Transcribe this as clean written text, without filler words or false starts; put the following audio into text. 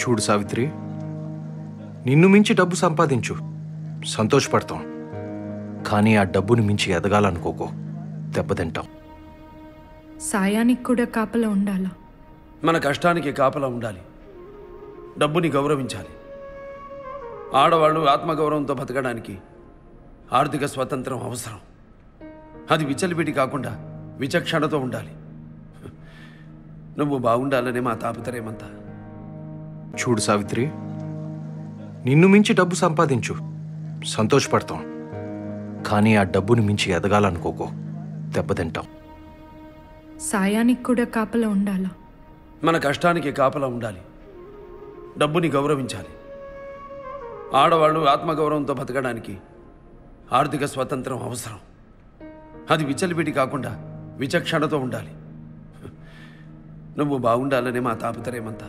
చూడు సావిత్రి, నిన్ను మించి డబ్బు సంపాదించు, సంతోషపడతాం. కానీ ఆ డబ్బుని మించి ఎదగాలనుకోకో, దెబ్బతింటాం. సాయానికి కూడా కాపలా ఉండాలా? మన కష్టానికి కాపలా ఉండాలి. డబ్బుని గౌరవించాలి. ఆడవాళ్ళు ఆత్మగౌరవంతో బతకడానికి ఆర్థిక స్వాతంత్రం అవసరం. అది విచలిపిటి కాకుండా విచక్షణతో ఉండాలి. నువ్వు బాగుండాలనే మా తాపత్రయమంతా. చూడు సావిత్రి, నిన్ను మించి డబ్బు సంపాదించు, సంతోషపడతాం. కానీ ఆ డబ్బుని మించి ఎదగాలనుకోకో, దెబ్బతింటాం. సాయానికి కూడా కాపలా ఉండాలా? మన కష్టానికి కాపలా ఉండాలి. డబ్బుని గౌరవించాలి. ఆడవాళ్ళు ఆత్మగౌరవంతో బతకడానికి ఆర్థిక స్వాతంత్రం అవసరం. అది విచలిపిటి కాకుండా విచక్షణతో ఉండాలి. నువ్వు బాగుండాలనే మా తాపత్రయమంతా.